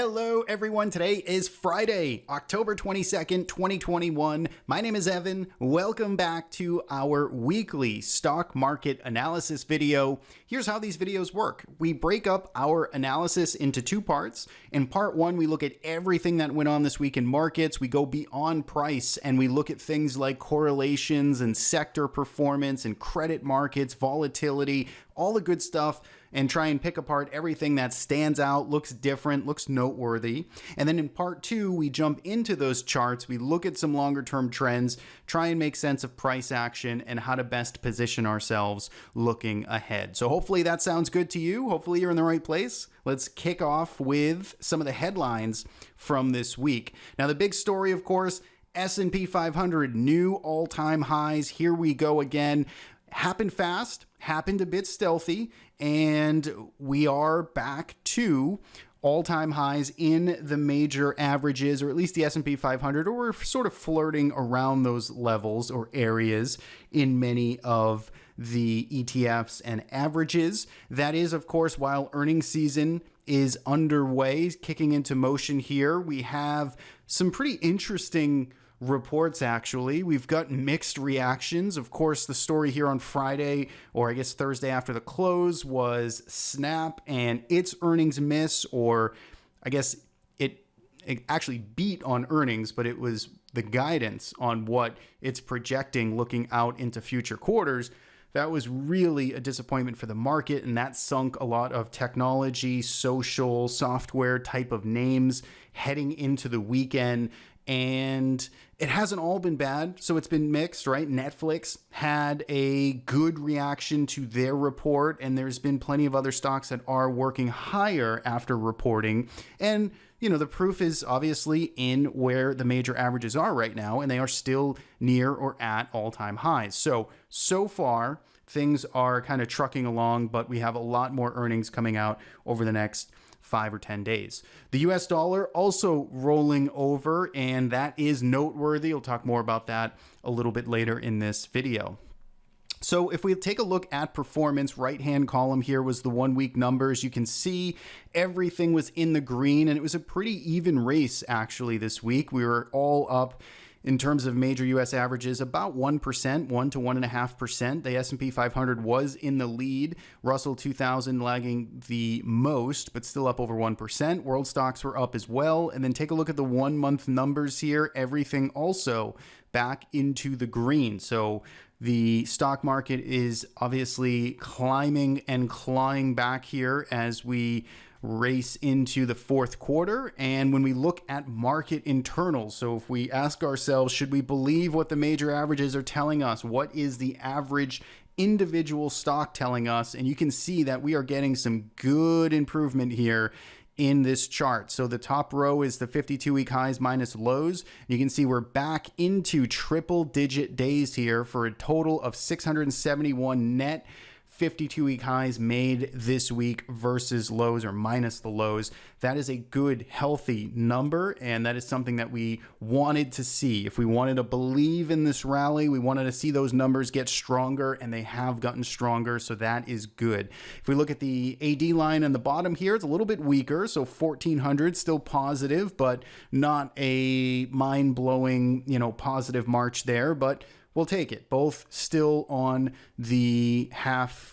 Hello everyone, today is Friday, October 22nd, 2021. My name is Evan. Welcome back to our weekly stock market analysis video. Here's how these videos work. We break up our analysis into two parts. In part one, we look at everything that went on this week in markets. We go beyond price and we look at things like correlations and sector performance and credit markets, volatility, all the good stuff, and try and pick apart everything that stands out, looks different, looks noteworthy. And then in part two, we jump into those charts, we look at some longer term trends, try and make sense of price action and how to best position ourselves looking ahead. So hopefully that sounds good to you. Hopefully you're in the right place. Let's kick off with some of the headlines from this week. Now, the big story, of course, S&P 500, new all-time highs. Here we go again. Happened fast, happened a bit stealthy, and we are back to all-time highs in the major averages, or at least the S&P 500, or we're sort of flirting around those levels or areas in many of the ETFs and averages. That is, of course, while earnings season is underway, kicking into motion here. We have some pretty interesting reports, actually. We've got mixed reactions. Of course, the story here on Friday, or I guess Thursday after the close, was Snap and its earnings miss, or I guess it actually beat on earnings, but it was the guidance on what it's projecting looking out into future quarters. That was really a disappointment for the market, and that sunk a lot of technology, social, software type of names heading into the weekend. And it hasn't all been bad, so it's been mixed, right? Netflix had a good reaction to their report, and there's been plenty of other stocks that are working higher after reporting. And, you know, the proof is obviously in where the major averages are right now, and they are still near or at all-time highs. So far, things are kind of trucking along, but we have a lot more earnings coming out over the next 5 or 10 days. The US dollar also rolling over, and that is noteworthy. We'll talk more about that a little bit later in this video. So if we take a look at performance, right-hand column here was the 1 week numbers. You can see everything was in the green, and it was a pretty even race actually this week. We were all up in terms of major U.S. averages, about 1%, 1 to 1.5%. The S&P 500 was in the lead. Russell 2000 lagging the most, but still up over 1%. World stocks were up as well. And then take a look at the 1 month numbers here. Everything also back into the green. So the stock market is obviously climbing and clawing back here as we race into the fourth quarter. And when we look at market internals, so if we ask ourselves, should we believe what the major averages are telling us? What is the average individual stock telling us? And you can see that we are getting some good improvement here in this chart. So the top row is the 52-week highs minus lows. You can see we're back into triple digit days here for a total of 671 net 52-week highs made this week versus lows, or minus the lows. That is a good, healthy number, and that is something that we wanted to see. If we wanted to believe in this rally, we wanted to see those numbers get stronger, and they have gotten stronger, so that is good. If we look at the AD line on the bottom here, it's a little bit weaker, so 1400 still positive, but not a mind-blowing, positive march there, but we'll take it. Both still on the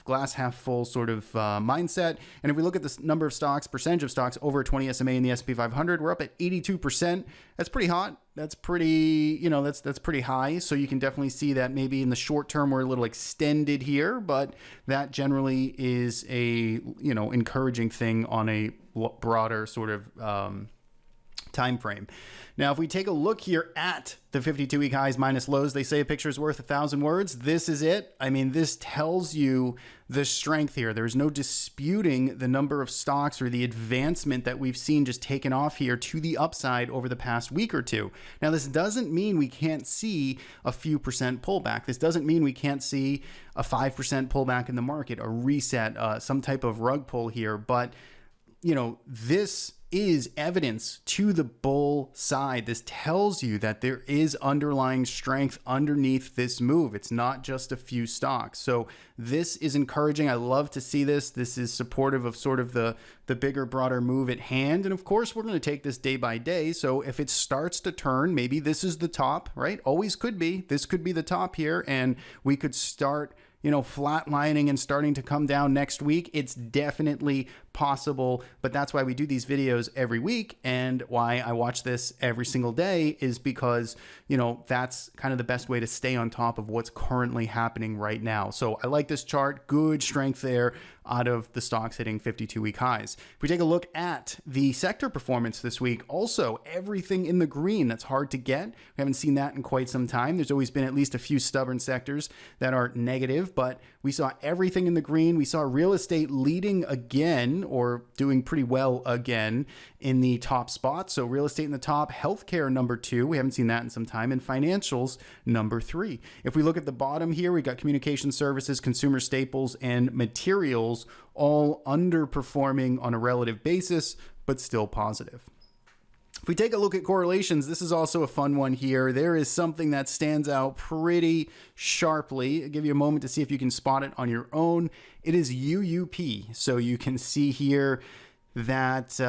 glass half full sort of mindset. And if we look at the number of stocks, percentage of stocks over 20 SMA in the S&P 500, we're up at 82%. That's pretty hot. That's pretty, that's pretty high. So you can definitely see that maybe in the short term we're a little extended here, but that generally is a, encouraging thing on a broader sort of time frame. Now, if we take a look here at the 52-week highs minus lows, they say a picture is worth 1,000 words. This is it. I mean, this tells you the strength here. There's no disputing the number of stocks or the advancement that we've seen just taken off here to the upside over the past week or two. Now, this doesn't mean we can't see a few percent pullback. This doesn't mean we can't see a 5% pullback in the market, a reset, some type of rug pull here. But, this is evidence to the bull side. This tells you that there is underlying strength underneath this move. It's not just a few stocks. So this is encouraging. I love to see this. This is supportive of sort of the bigger, broader move at hand. And of course, we're going to take this day by day. So if it starts to turn, maybe this is the top, right? Always could be. This could be the top here, and we could start flatlining and starting to come down next week. It's definitely possible, but that's why we do these videos every week, and why I watch this every single day is because, that's kind of the best way to stay on top of what's currently happening right now. So I like this chart. Good strength there out of the stocks hitting 52-week highs. If we take a look at the sector performance this week, also everything in the green. That's hard to get. We haven't seen that in quite some time. There's always been at least a few stubborn sectors that are negative, but we saw everything in the green. We saw real estate leading again, or doing pretty well again, in the top spot. So real estate in the top, healthcare number 2. We haven't seen that in some time, and financials number 3. If we look at the bottom here, we got communication services, consumer staples, and materials all underperforming on a relative basis, but still positive. If we take a look at correlations, this is also a fun one here. There is something that stands out pretty sharply. I'll give you a moment to see if you can spot it on your own. It is UUP. So you can see here that,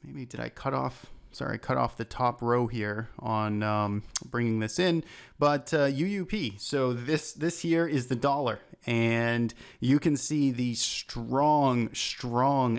maybe did I cut off? Sorry, I cut off the top row here on bringing this in, but UUP. So this here is the dollar, and you can see the strong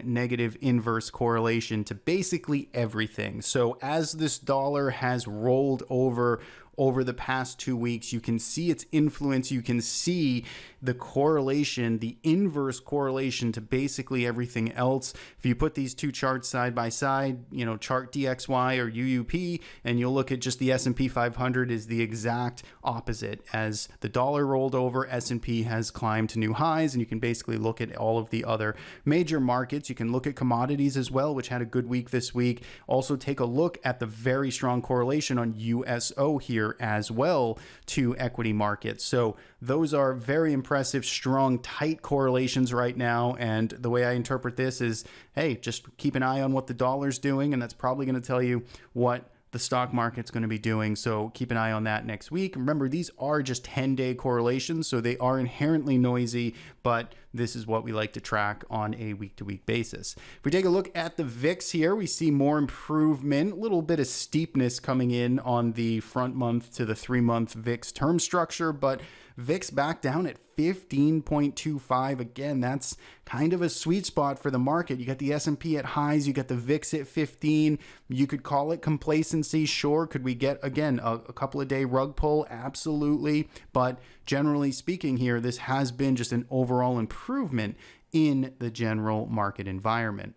negative inverse correlation to basically everything. So as this dollar has rolled over the past 2 weeks, you can see its influence. You can see the correlation, the inverse correlation to basically everything else. If you put these two charts side by side, chart DXY or UUP, and you'll look at just the S&P 500 is the exact opposite. As the dollar rolled over, S&P has climbed to new highs, and you can basically look at all of the other major markets. You can look at commodities as well, which had a good week this week. Also take a look at the very strong correlation on USO here as well to equity markets. So those are very impressive, strong, tight correlations right now. And the way I interpret this is, hey, just keep an eye on what the dollar's doing, and that's probably going to tell you what the stock market's going to be doing. So keep an eye on that next week. Remember, these are just 10-day correlations, so they are inherently noisy, but this is what we like to track on a week-to-week basis. If we take a look at the VIX here, we see more improvement, a little bit of steepness coming in on the front month to the 3-month VIX term structure, but VIX back down at 15.25. Again, that's kind of a sweet spot for the market. You got the S&P at highs, you got the VIX at 15. You could call it complacency, sure. Could we get, again, a couple of day rug pull? Absolutely. But generally speaking here, this has been just an overall improvement in the general market environment.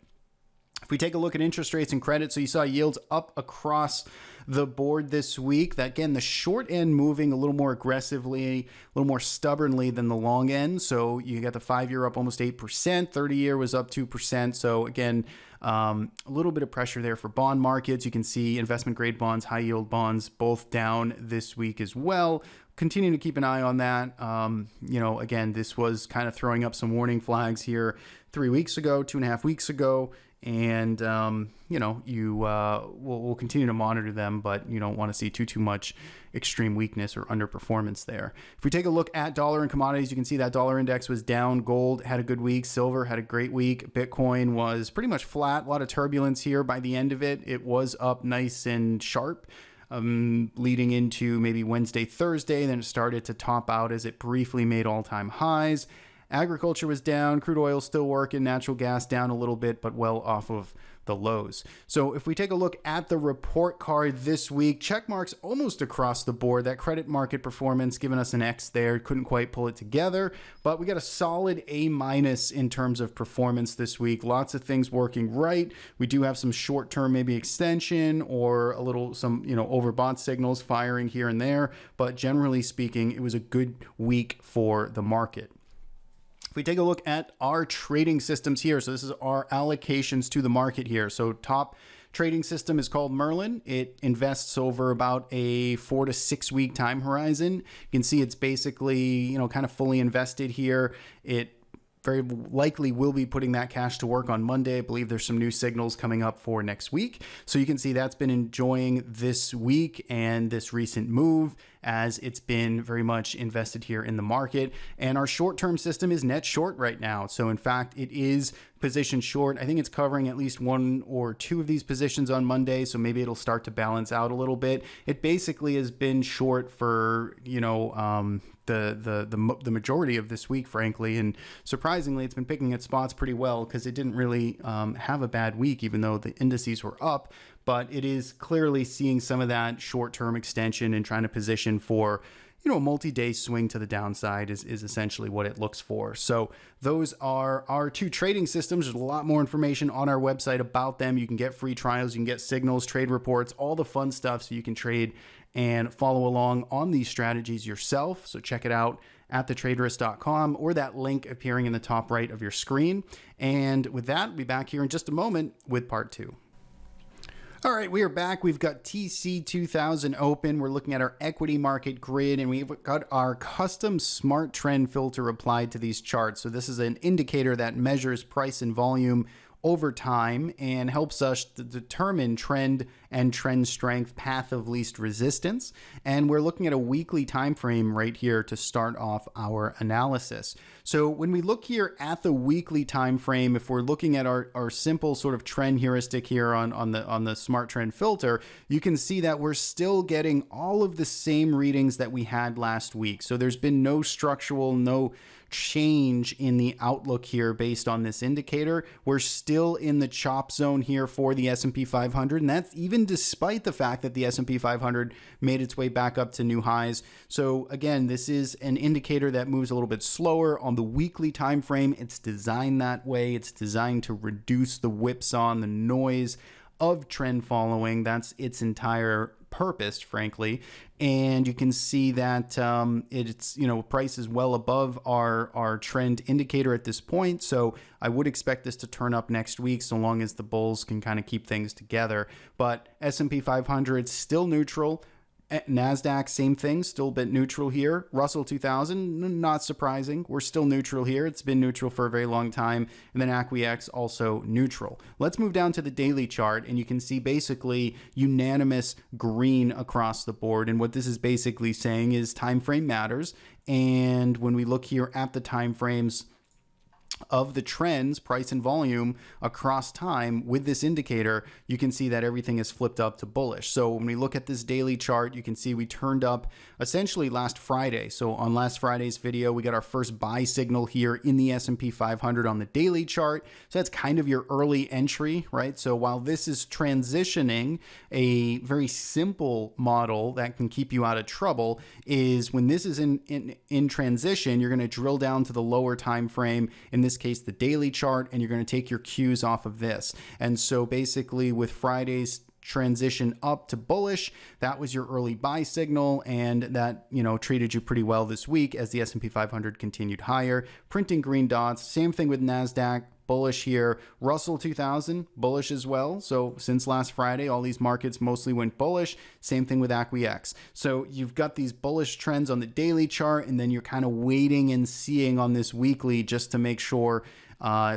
If we take a look at interest rates and credit, so you saw yields up across the board this week. That, again, the short end moving a little more aggressively, a little more stubbornly than the long end. So you got the 5-year up almost 8%, 30-year was up 2%. So again, a little bit of pressure there for bond markets. You can see investment grade bonds, high yield bonds, both down this week as well. Continue to keep an eye on that. Again, this was kind of throwing up some warning flags here 3 weeks ago, 2.5 weeks ago. And, we'll continue to monitor them, but you don't want to see too much extreme weakness or underperformance there. If we take a look at dollar and commodities, you can see that dollar index was down. Gold had a good week. Silver had a great week. Bitcoin was pretty much flat. A lot of turbulence here. By the end of it, it was up nice and sharp. Leading into maybe Wednesday, Thursday, then it started to top out as it briefly made all-time highs. Agriculture was down, crude oil still working, natural gas down a little bit, but well off of the lows. So if we take a look at the report card this week, check marks almost across the board. That credit market performance giving us an X there. Couldn't quite pull it together, but we got a solid A- in terms of performance this week. Lots of things working right. We do have some short-term maybe extension or some overbought signals firing here and there, but generally speaking, it was a good week for the market. If we take a look at our trading systems here, so this is our allocations to the market here. So top trading system is called Merlin. It invests over about a 4 to 6 week time horizon. You can see it's basically, kind of fully invested here. It very likely will be putting that cash to work on Monday. I believe there's some new signals coming up for next week. So you can see that's been enjoying this week and this recent move, as it's been very much invested here in the market. And our short-term system is net short right now. So in fact, it is position short. I think it's covering at least one or two of these positions on Monday, so maybe it'll start to balance out a little bit. It basically has been short for, the majority of this week, frankly, and surprisingly, it's been picking its spots pretty well because it didn't really have a bad week, even though the indices were up. But it is clearly seeing some of that short-term extension and trying to position for, a multi-day swing to the downside is essentially what it looks for. So those are our two trading systems. There's a lot more information on our website about them. You can get free trials, you can get signals, trade reports, all the fun stuff, so you can trade and follow along on these strategies yourself. So check it out at thetraderist.com or that link appearing in the top right of your screen. And with that, we'll be back here in just a moment with part two. All right, we are back. We've got TC2000 open. We're looking at our equity market grid, and we've got our custom smart trend filter applied to these charts. So this is an indicator that measures price and volume over time and helps us to determine trend and trend strength, path of least resistance. And we're looking at a weekly time frame right here to start off our analysis. So when we look here at the weekly time frame, if we're looking at our simple sort of trend heuristic here on the smart trend filter, you can see that we're still getting all of the same readings that we had last week. So there's been no structural, no change in the outlook here based on this indicator. We're still in the chop zone here for the S&P 500, and that's even despite the fact that the S&P 500 made its way back up to new highs. So again, this is an indicator that moves a little bit slower on the weekly time frame. It's designed that way. It's designed to reduce the whipsaw, the noise of trend following. That's its entire purpose, frankly. And you can see that it's, price is well above our trend indicator at this point. So I would expect this to turn up next week, so long as the bulls can kind of keep things together. But S&P 500 still neutral. Nasdaq, same thing, still a bit neutral here. Russell 2000, not surprising. We're still neutral here. It's been neutral for a very long time. And then ACWX also neutral. Let's move down to the daily chart, and you can see basically unanimous green across the board. And what this is basically saying is time frame matters. And when we look here at the time frames of the trends, price and volume across time with this indicator, you can see that everything is flipped up to bullish. So when we look at this daily chart, you can see we turned up essentially last Friday. So on last Friday's video, we got our first buy signal here in the S&P 500 on the daily chart. So that's kind of your early entry, right? So while this is transitioning, a very simple model that can keep you out of trouble is when this is in transition, you're going to drill down to the lower time frame, in this case the daily chart, and you're going to take your cues off of this. And so basically with Friday's transition up to bullish, that was your early buy signal, and that treated you pretty well this week as the S&P 500 continued higher, printing green dots. Same thing with Nasdaq, bullish here. Russell 2000, bullish as well. So since last Friday, all these markets mostly went bullish. Same thing with ACWX. So you've got these bullish trends on the daily chart, and then you're kind of waiting and seeing on this weekly just to make sure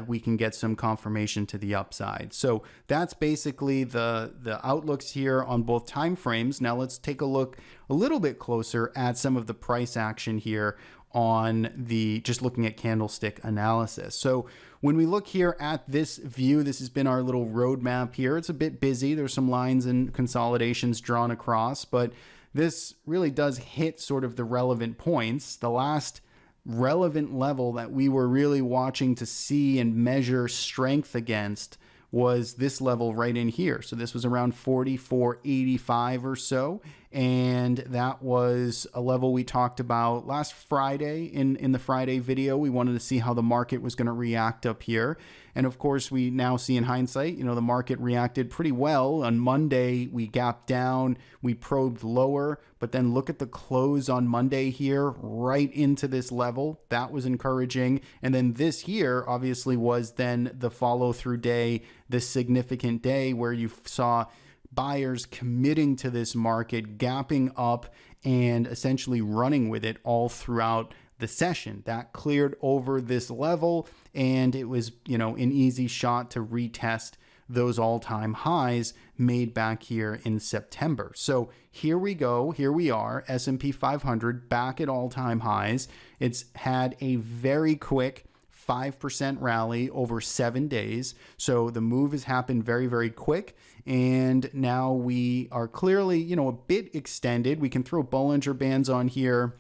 we can get some confirmation to the upside. So that's basically the outlooks here on both time frames. Now let's take a look a little bit closer at some of the price action here on the just looking at candlestick analysis. So when we look here at this view, this has been our little roadmap here. It's a bit busy. There's some lines and consolidations drawn across, but this really does hit sort of the relevant points. The last relevant level that we were really watching to see and measure strength against was this level right in here. So this was around 44.85 or so. And that was a level we talked about last Friday in the Friday video. We wanted to see how the market was going to react up here. And of course, we now see in hindsight, the market reacted pretty well. On Monday, we gapped down, we probed lower, but then look at the close on Monday here, right into this level. That was encouraging. And then this here obviously was then the follow through day, the significant day where you saw buyers committing to this market, gapping up and essentially running with it all throughout the session. That cleared over this level, and it was, an easy shot to retest those all-time highs made back here in September. So here we go. Here we are, S&P 500 back at all-time highs. It's had a very quick 5% rally over 7 days. So the move has happened very, very quick. And now we are clearly, a bit extended. We can throw Bollinger Bands on here.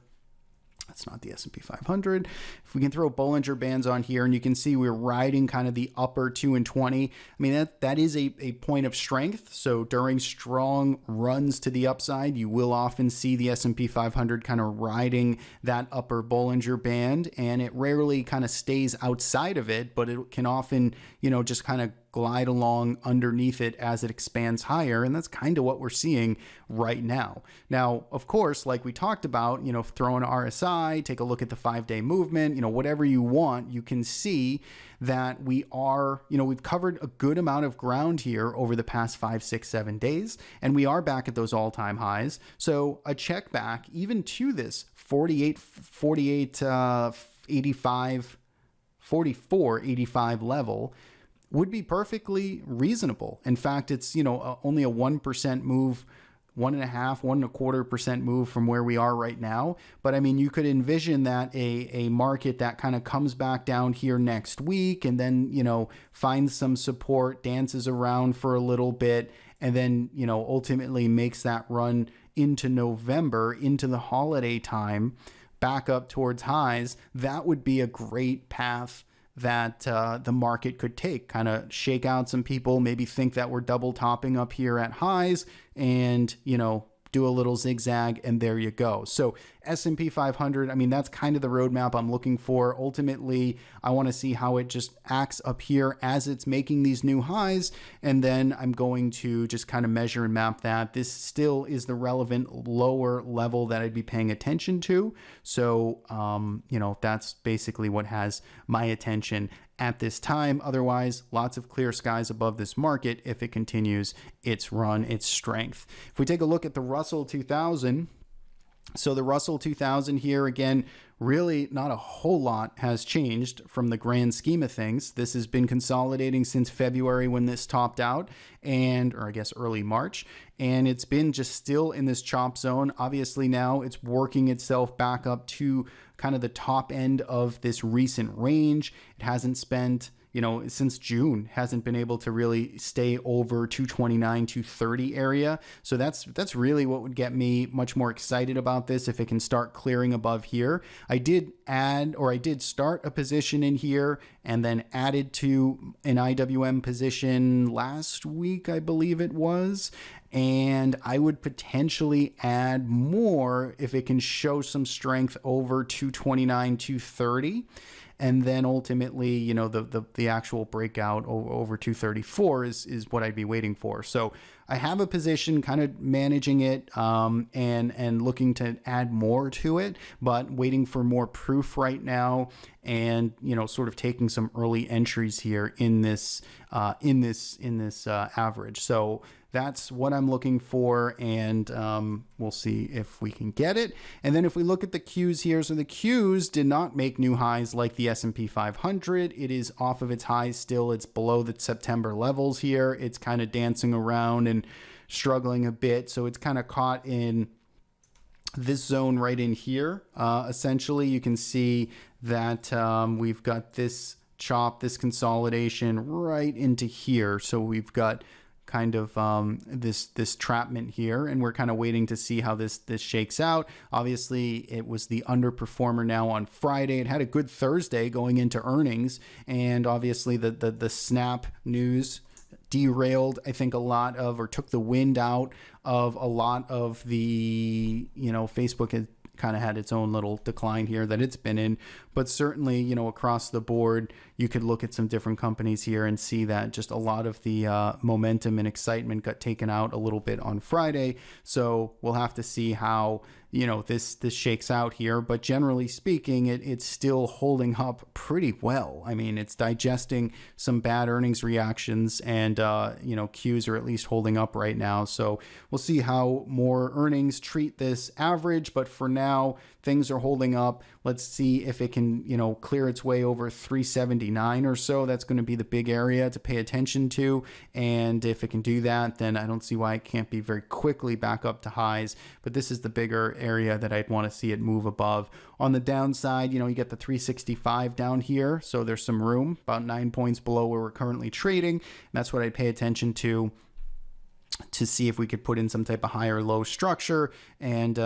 That's not the S&P 500. If we can throw Bollinger Bands on here, and you can see we're riding kind of the upper 2 and 20. I mean, that is a point of strength. So during strong runs to the upside, you will often see the S&P 500 kind of riding that upper Bollinger Band, and it rarely kind of stays outside of it, but it can often, just kind of glide along underneath it as it expands higher. And that's kind of what we're seeing right now. Now, of course, like we talked about, throw an RSI, take a look at the 5-day movement, whatever you want, you can see that we are, we've covered a good amount of ground here over the past 5, 6, 7 days, and we are back at those all-time highs. So a check back even to this 44.85 level would be perfectly reasonable. In fact, it's, only a 1% move, 1.25% move from where we are right now. But I mean, you could envision that a market that kind of comes back down here next week and then, finds some support, dances around for a little bit, and then, ultimately makes that run into November, into the holiday time, back up towards highs. That would be a great path that the market could take, kind of shake out some people, maybe think that we're double topping up here at highs, and, do a little zigzag, and there you go. So S&P 500, I mean, that's kind of the roadmap I'm looking for. Ultimately, I want to see how it just acts up here as it's making these new highs, and then I'm going to just kind of measure and map that. This still is the relevant lower level that I'd be paying attention to. So, that's basically what has my attention at this time. Otherwise, lots of clear skies above this market if it continues its run, its strength. If we take a look at the Russell 2000, so the Russell 2000 here, again, really not a whole lot has changed from the grand scheme of things. This has been consolidating since February when this topped out, or I guess early March, and it's been just still in this chop zone. Obviously now it's working itself back up to kind of the top end of this recent range. It hasn't spent, since June, hasn't been able to really stay over 229, 230 area. So that's really what would get me much more excited about this, if it can start clearing above here. I did start a position in here and then added to an IWM position last week, I believe it was. And I would potentially add more if it can show some strength over 229, 230. And then ultimately, the actual breakout over 234 is what I'd be waiting for. So I have a position kind of managing it and looking to add more to it, but waiting for more proof right now, and sort of taking some early entries here in this average. So that's what I'm looking for, and we'll see if we can get it. And then if we look at the Qs here, so the Qs did not make new highs like the S&P 500. It is off of its highs still. It's below the September levels here. It's kind of dancing around and struggling a bit. So it's kind of caught in this zone right in here. Essentially, you can see that we've got this chop, this consolidation right into here. So we've got kind of this trapment here, and we're kind of waiting to see how this shakes out. Obviously, it was the underperformer now on Friday. It had a good Thursday going into earnings, and obviously the Snap news derailed, I think, took the wind out of a lot of the, Facebook had kind of had its own little decline here that it's been in, but certainly, across the board, you could look at some different companies here and see that just a lot of the momentum and excitement got taken out a little bit on Friday. So we'll have to see how, this shakes out here. But generally speaking, it's still holding up pretty well. I mean, it's digesting some bad earnings reactions, and Qs are at least holding up right now. So we'll see how more earnings treat this average, but for now things are holding up. Let's see if it can clear its way over 379 or so. That's going to be the big area to pay attention to, and if it can do that, then I don't see why it can't be very quickly back up to highs. But this is the bigger area that I'd want to see it move above. On the downside, you get the 365 down here, so there's some room, about 9 points below where we're currently trading, and that's what I'd pay attention to see if we could put in some type of higher low structure, and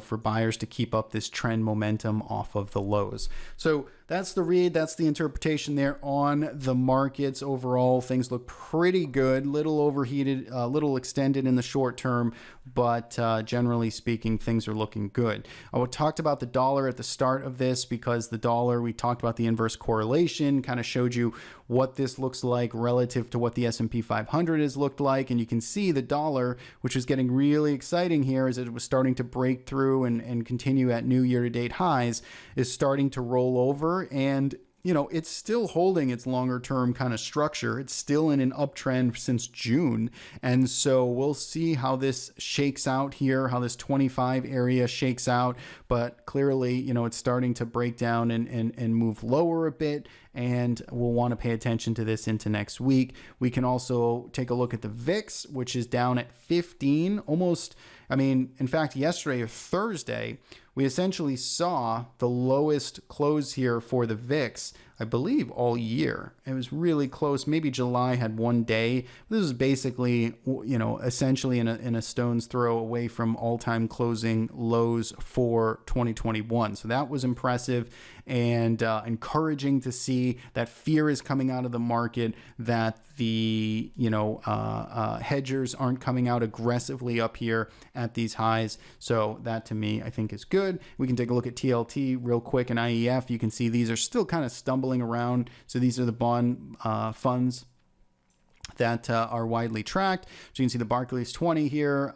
for buyers to keep up this trend momentum off of the lows. So that's the read, that's the interpretation there on the markets. Overall, things look pretty good, little overheated, little extended in the short term, but generally speaking, things are looking good. I talked about the dollar at the start of this because the dollar, we talked about the inverse correlation, kind of showed you what this looks like relative to what the S&P 500 has looked like. And you can see the dollar, which is getting really exciting here as it was starting to break through and continue at new year-to-date highs, is starting to roll over. And it's still holding its longer term kind of structure. It's still in an uptrend since June. And so we'll see how this shakes out here, how this 25 area shakes out. But clearly, it's starting to break down and move lower a bit. And we'll want to pay attention to this into next week. We can also take a look at the VIX, which is down at 15, almost. In fact, yesterday or Thursday, we essentially saw the lowest close here for the VIX, I believe, all year. It was really close. Maybe July had one day. This is basically, essentially in a stone's throw away from all-time closing lows for 2021. So that was impressive and encouraging to see that fear is coming out of the market, that the hedgers aren't coming out aggressively up here at these highs. So that to me I think is good. We can take a look at TLT real quick and IEF. You can see these are still kind of stumbling around. So these are the bond funds that are widely tracked. So you can see the Barclays 20 here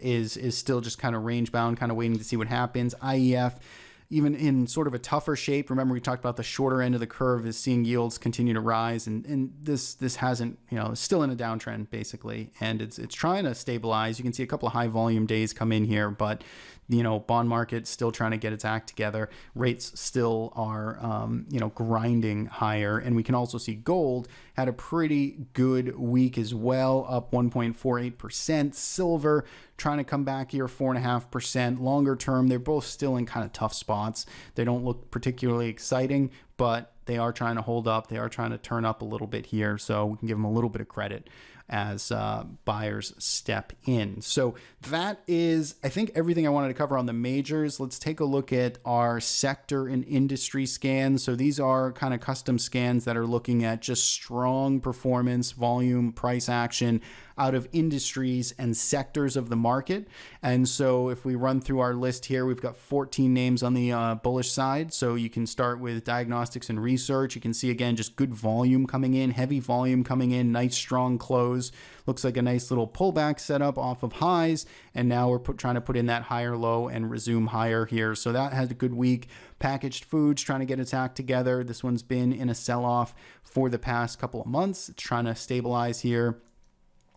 is still just kind of range bound, kind of waiting to see what happens. IEF, even in sort of a tougher shape. Remember, we talked about the shorter end of the curve is seeing yields continue to rise, and this hasn't, it's still in a downtrend basically, and it's trying to stabilize. You can see a couple of high volume days come in here, but bond market still trying to get its act together. Rates still are, grinding higher. And we can also see gold had a pretty good week as well, up 1.48%. Silver trying to come back here, 4.5%. Longer term, they're both still in kind of tough spots. They don't look particularly exciting, but they are trying to hold up. They are trying to turn up a little bit here. So we can give them a little bit of credit as buyers step in. So that is, I think, everything I wanted to cover on the majors. Let's take a look at our sector and industry scans. So these are kind of custom scans that are looking at just strong performance, volume, price action out of industries and sectors of the market. And so if we run through our list here, we've got 14 names on the bullish side. So you can start with Diagnostics and Research. You can see, again, just good volume coming in, heavy volume coming in, nice strong close. Looks like a nice little pullback setup off of highs. And now we're trying to put in that higher low and resume higher here. So that has a good week. Packaged foods trying to get its act together. This one's been in a sell-off for the past couple of months. It's trying to stabilize here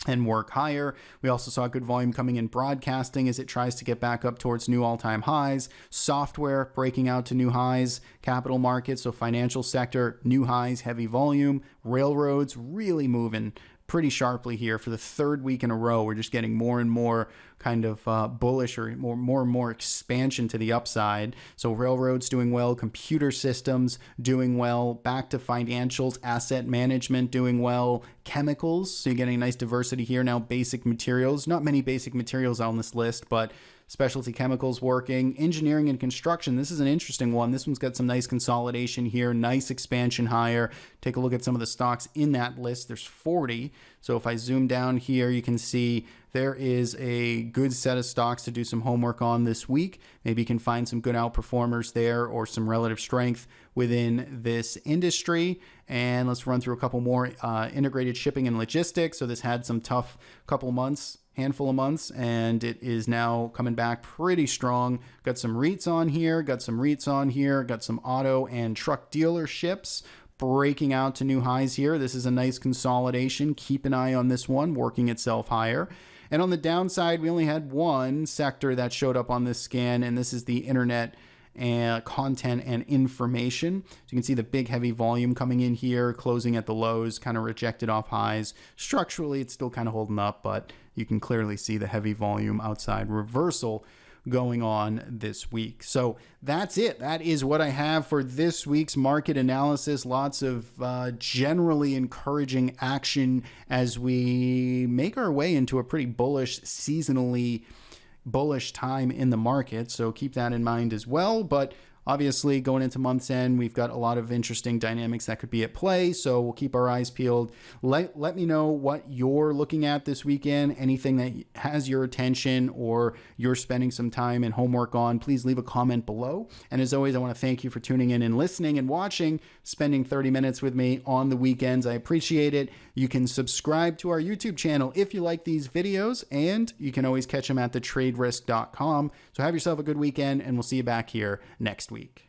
and work higher. We also saw good volume coming in broadcasting as it tries to get back up towards new all-time highs. Software breaking out to new highs. Capital markets, so financial sector, new highs, heavy volume. Railroads really moving pretty sharply here for the third week in a row. We're just getting more and more kind of bullish, or more and more expansion to the upside. So railroads doing well, computer systems doing well, back to financials, asset management doing well, chemicals. So you're getting a nice diversity here now. Basic materials, not many basic materials on this list, but specialty chemicals working. Engineering and construction, this is an interesting one. This one's got some nice consolidation here, nice expansion higher. Take a look at some of the stocks in that list. There's 40. So if I zoom down here, you can see there is a good set of stocks to do some homework on this week. Maybe you can find some good outperformers there or some relative strength within this industry. And let's run through a couple more. Integrated shipping and logistics. So this had some tough handful of months, and it is now coming back pretty strong. Got some REITs on here, got some auto and truck dealerships breaking out to new highs here. This is a nice consolidation. Keep an eye on this one, working itself higher. And on the downside, we only had one sector that showed up on this scan, and this is the internet and content and information. So you can see the big heavy volume coming in here, closing at the lows, kind of rejected off highs. Structurally, it's still kind of holding up, but you can clearly see the heavy volume outside reversal going on this week. So that's it. That is what I have for this week's market analysis. Lots of generally encouraging action as we make our way into a pretty bullish, seasonally bullish time in the market. So keep that in mind as well. But obviously, going into month's end, we've got a lot of interesting dynamics that could be at play, so we'll keep our eyes peeled. Let me know what you're looking at this weekend, anything that has your attention or you're spending some time and homework on. Please leave a comment below. And as always, I want to thank you for tuning in and listening and watching, spending 30 minutes with me on the weekends. I appreciate it. You can subscribe to our YouTube channel if you like these videos, and you can always catch them at thetraderisk.com. So have yourself a good weekend, and we'll see you back here next week.